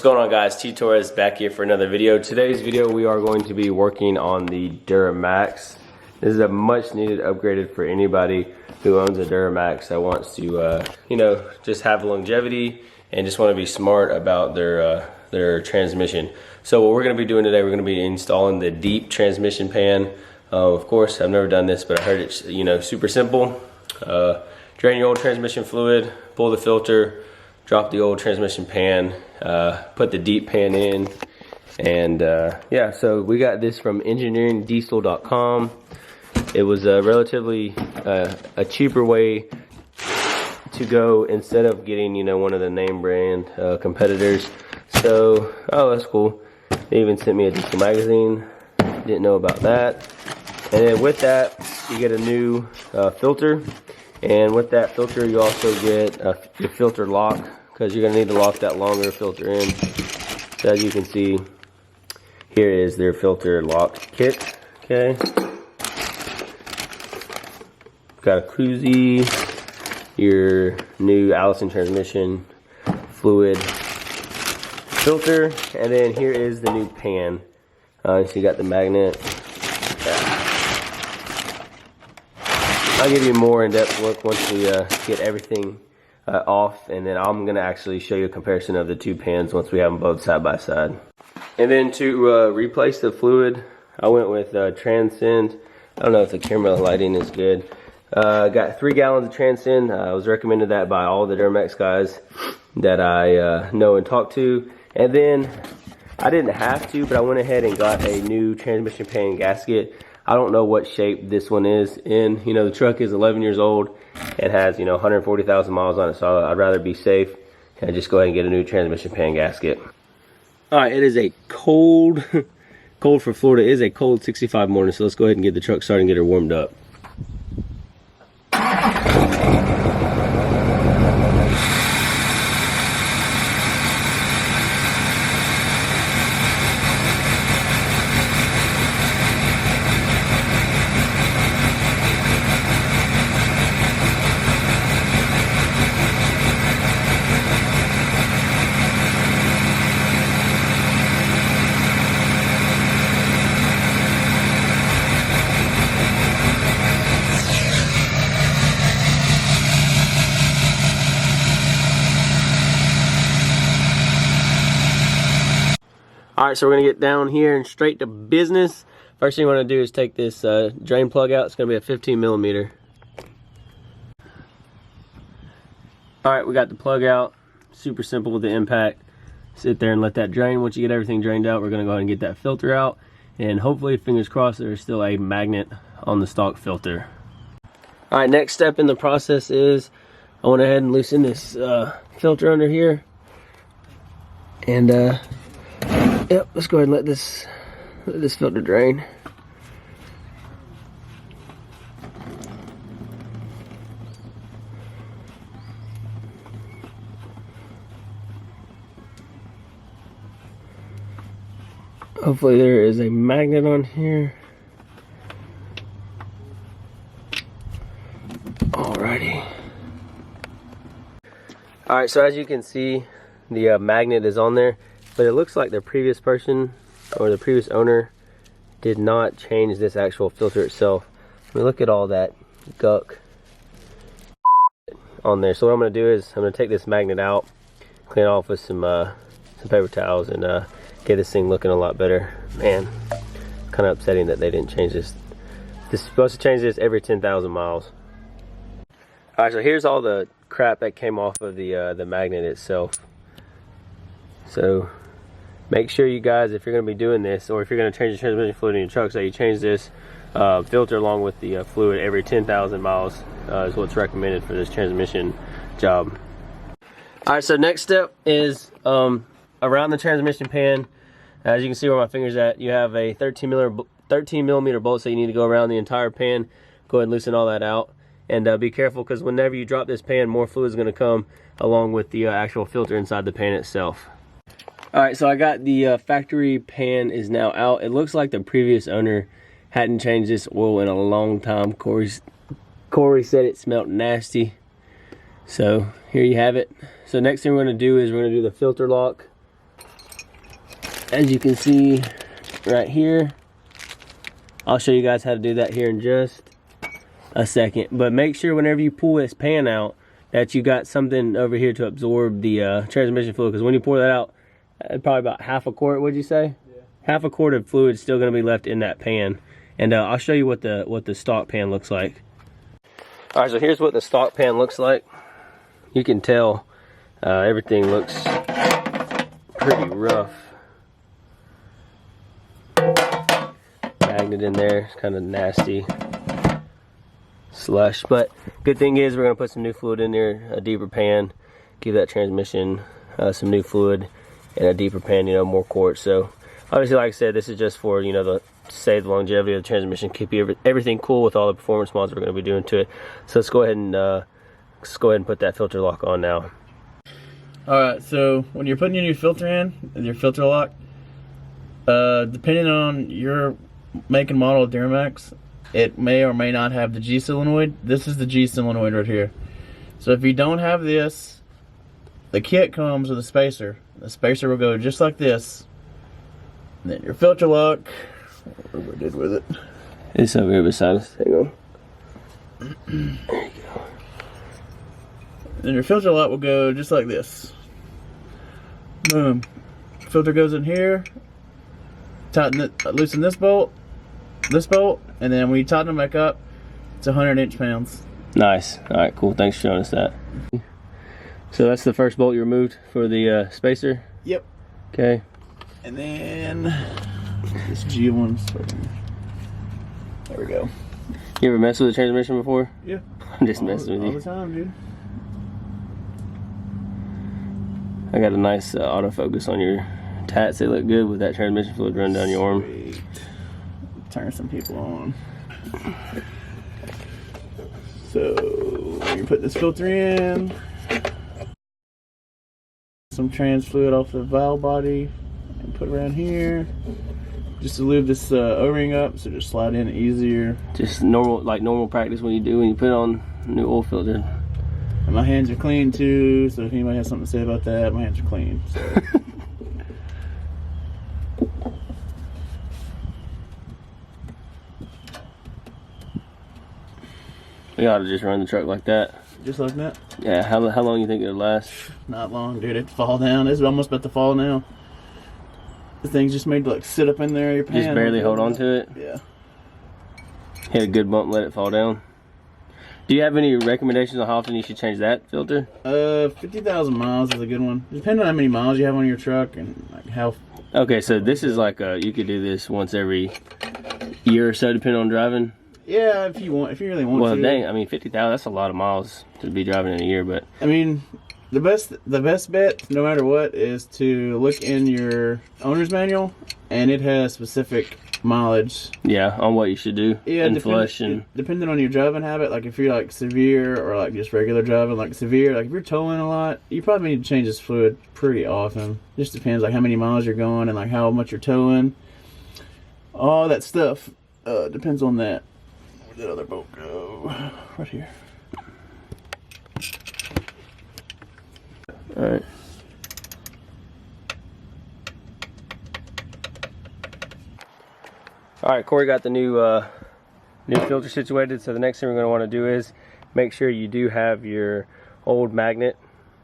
What's going on, guys? T Torres back here for another video. Today's video we are going to be working on the Duramax. This is a much needed upgraded for anybody who owns a Duramax that wants to you know, just have longevity and just want to be smart about their transmission. So what we're going to be doing today, we're going to be installing the deep transmission pan. Of course, I've never done this, but I heard it's, you know, super simple. Drain your old transmission fluid, pull the filter, drop the old transmission pan, put the deep pan in, and yeah, so we got this from engineeringdiesel.com. It was a relatively a cheaper way to go instead of getting, you know, one of the name brand competitors. So, oh, that's cool. They even sent me a diesel magazine. Didn't know about that. And then with that, you get a new filter. And with that filter, you also get your filter lock, because you're going to need to lock that longer filter in. So as you can see, here is their filter lock kit. Okay. Got a koozie, your new Allison transmission fluid filter, and then here is the new pan. So you got the magnet. I'll give you a more in-depth look once we get everything off, and then I'm going to actually show you a comparison of the two pans once we have them both side by side. And then to replace the fluid, I went with Transcend. I don't know if the camera lighting is good. Got 3 gallons of Transcend. I was recommended that by all the Duramax guys that I know and talk to. And then I didn't have to, but I went ahead and got a new transmission pan gasket. I don't know what shape this one is in. You know, the truck is 11 years old. It has, you know, 140,000 miles on it, so I'd rather be safe and just go ahead and get a new transmission pan gasket. All right, it is a cold, cold for Florida. It is a cold 65 morning, so let's go ahead and get the truck started and get her warmed up. Alright, so we're going to get down here and straight to business. First thing we want to do is take this drain plug out. It's going to be a 15 millimeter. Alright, we got the plug out. Super simple with the impact. Sit there and let that drain. Once you get everything drained out, we're going to go ahead and get that filter out. And hopefully, fingers crossed, there's still a magnet on the stock filter. Alright, next step in the process is I went ahead and loosen this filter under here. And yep, let's go ahead and let this filter drain. Hopefully there is a magnet on here. Alrighty. Alright, so as you can see, the magnet is on there. But it looks like the previous person or the previous owner did not change this actual filter itself. I mean, look at all that gunk on there. So what I'm going to do is I'm going to take this magnet out, clean it off with some paper towels, and get this thing looking a lot better. Man, kind of upsetting that they didn't change this. This is supposed to change this every 10,000 miles. All right, so here's all the crap that came off of the magnet itself. So make sure you guys, if you're going to be doing this, or if you're going to change the transmission fluid in your truck, so you change this filter along with the fluid every 10,000 miles is what's recommended for this transmission job. Alright, so next step is around the transmission pan. As you can see where my finger's at, you have a 13 millimeter bolt, so you need to go around the entire pan. Go ahead and loosen all that out. And be careful, because whenever you drop this pan, more fluid is going to come along with the actual filter inside the pan itself. Alright, so I got the factory pan is now out. It looks like the previous owner hadn't changed this oil in a long time. Corey said it smelled nasty. So here you have it. So next thing we're going to do is we're going to do the filter lock. as you can see right here. I'll show you guys how to do that here in just a second. But make sure whenever you pull this pan out that you got something over here to absorb the transmission fluid, because when you pour that out, probably about half a quart, would you say? Yeah. Half a quart of fluid is still going to be left in that pan. And I'll show you what the stock pan looks like. All right, so here's what the stock pan looks like. You can tell everything looks pretty rough. Magnet in there, it's kind of nasty slush, but good thing is we're going to put some new fluid in there, a deeper pan, give that transmission some new fluid and a deeper pan, you know, more quarts. So obviously, like I said, this is just for, you know, to save the longevity of the transmission, keep everything cool with all the performance mods we're going to be doing to it. So let's go ahead and put that filter lock on now. Alright, so when you're putting your new filter in, your filter lock, depending on your make and model of Duramax, it may or may not have the G solenoid. This is the G solenoid right here. So if you don't have this, the kit comes with a spacer. The spacer will go just like this. And then your filter lock, whatever we did with it. It's over here beside us. Hang on. There you go. Then your filter lock will go just like this. Boom. Filter goes in here. Tighten it, loosen this bolt, and then when you tighten them back up, it's 100 inch-pounds. Nice. All right, cool. Thanks for showing us that. So that's the first bolt you removed for the spacer? Yep. Okay. And then this G1. There we go. You ever messed with a transmission before? Yeah. I'm just messing with you. All the time, dude. I got a nice autofocus on your tats. They look good with that transmission fluid running down your arm. Sweet. Turn some people on. So you put this filter in, some trans fluid off the valve body, and put around here just to lube this O-ring up, so just slide in easier. Just normal practice when you put on a new oil filter. And my hands are clean too, so if anybody has something to say about that, my hands are clean. So. We ought to just run the truck like that. Just like that? Yeah, how long you think it'll last? Not long, dude. It'd fall down. It's almost about to fall now. The thing's just made to like sit up in there. Your pan just barely hold on to it? Yeah. Hit a good bump and let it fall down. Do you have any recommendations on how often you should change that filter? 50,000 miles is a good one. Depending on how many miles you have on your truck and like how. Okay, so this is like you could do this once every year or so, depending on driving. Yeah, if you really want to. Well, dang, I mean, 50,000, that's a lot of miles to be driving in a year, but. I mean, the best bet, no matter what, is to look in your owner's manual, and it has specific mileage. Yeah, on what you should do. Yeah, depending on your driving habit, like if you're like severe or like just regular driving, like severe, like if you're towing a lot, you probably need to change this fluid pretty often. Just depends like how many miles you're going and like how much you're towing. All that stuff depends on that. Where'd that other bolt go? Right here. Alright. Alright, Corey got the new filter situated, so the next thing we're going to want to do is make sure you do have your old magnet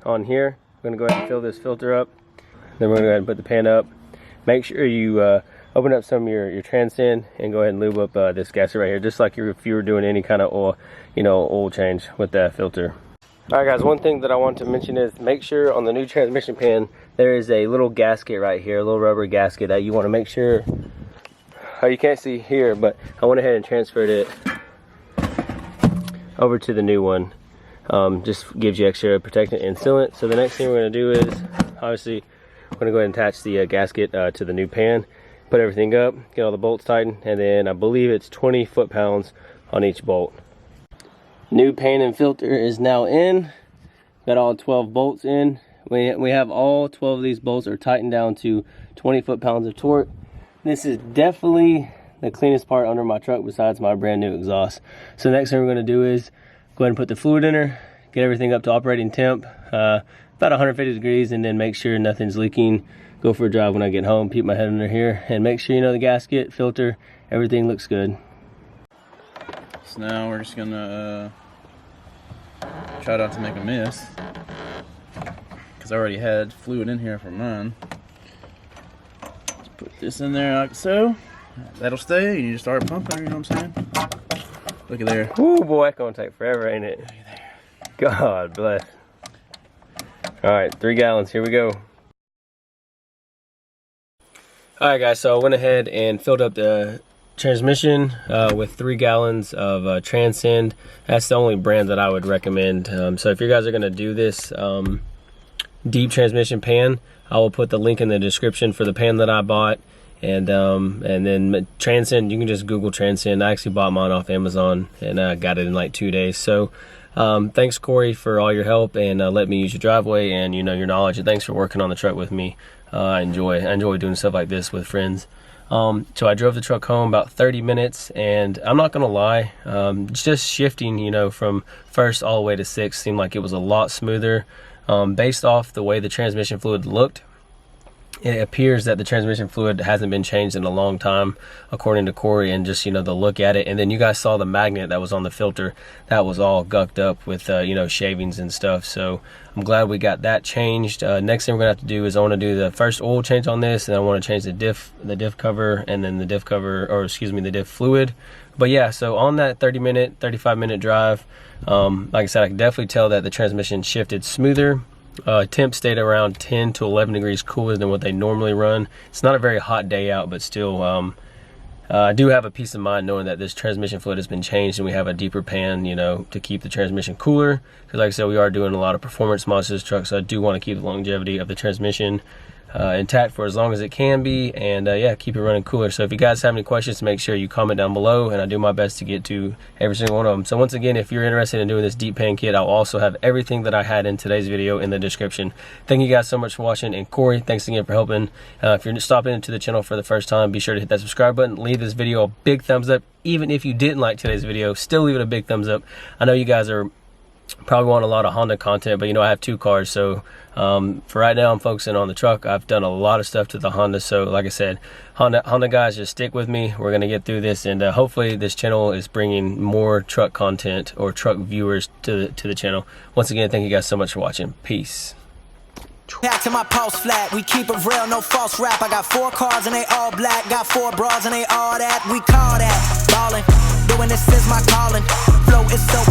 on here. We're going to go ahead and fill this filter up. Then we're going to go ahead and put the pan up. Make sure you open up some of your transcend and go ahead and lube up this gasket right here, just like if you were doing any kind of oil, oil change with that filter. Alright guys, one thing that I want to mention is make sure on the new transmission pan there is a little gasket right here, a little rubber gasket that you want to make sure. Oh, you can't see here, but I went ahead and transferred it over to the new one. Just gives you extra protectant and sealant. So the next thing we're going to do is, obviously, we're going to go ahead and attach the gasket to the new pan, put everything up, get all the bolts tightened, and then I believe it's 20 foot-pounds on each bolt. New pan and filter is now in. Got all 12 bolts in. We have all 12 of these bolts are tightened down to 20 foot-pounds of torque. This is definitely the cleanest part under my truck besides my brand new exhaust. So the next thing we're going to do is go ahead and put the fluid in her, get everything up to operating temp, about 150 degrees, and then make sure nothing's leaking go for a drive when I get home, peep my head under here, and make sure you know the gasket, filter, everything looks good. So now we're just gonna try not to make a mess, because I already had fluid in here for mine. Let's put this in there like so. That'll stay. You need to start pumping, you know what I'm saying? Look at there. Woo, boy, that's gonna take forever, ain't it? Look at there. God bless. All right, 3 gallons, here we go. All right, guys, so I went ahead and filled up the transmission with 3 gallons of Transcend. That's the only brand that I would recommend. So if you guys are gonna do this deep transmission pan, I will put the link in the description for the pan that I bought. And then Transcend, you can just Google Transcend. I actually bought mine off Amazon and I got it in like 2 days. So thanks, Corey, for all your help and let me use your driveway and your knowledge. And thanks for working on the truck with me. I enjoy doing stuff like this with friends. So I drove the truck home about 30 minutes, and I'm not gonna lie, just shifting, from first all the way to 6 seemed like it was a lot smoother. Based off the way the transmission fluid looked, it appears that the transmission fluid hasn't been changed in a long time, according to Corey, and just, the look at it. And then you guys saw the magnet that was on the filter. That was all gucked up with, shavings and stuff. So I'm glad we got that changed. Next thing we're gonna have to do is I wanna do the first oil change on this, and I wanna change the diff cover, and then the diff fluid. But yeah, so on that 35 minute drive, like I said, I can definitely tell that the transmission shifted smoother. Temp stayed around 10 to 11 degrees cooler than what they normally run. It's not a very hot day out, but still, I do have a peace of mind knowing that this transmission fluid has been changed and we have a deeper pan, to keep the transmission cooler. Because like I said, we are doing a lot of performance mods to this truck, so I do want to keep the longevity of the transmission intact for as long as it can be, and yeah, keep it running cooler. So if you guys have any questions, make sure you comment down below, and I do my best to get to every single one of them. So once again, if you're interested in doing this deep pan kit, I'll also have everything that I had in today's video in the description. Thank you guys so much for watching, and Corey, thanks again for helping. If you're stopping into the channel for the first time, be sure to hit that subscribe button, leave this video a big thumbs up. Even if you didn't like today's video, still leave it a big thumbs up. I know you guys are probably want a lot of Honda content, but I have 2 cars, so for right now I'm focusing on the truck. I've done a lot of stuff to the Honda, so like I said, Honda guys, just stick with me. We're gonna get through this, and hopefully this channel is bringing more truck content or truck viewers to the channel. Once again, thank you guys so much for watching. Peace. Back to my pulse flat, we keep it real, no false rap. I got 4 cars and they all black, got 4 bras and they all that. We call that ballin', doing this is my calling. Flow is so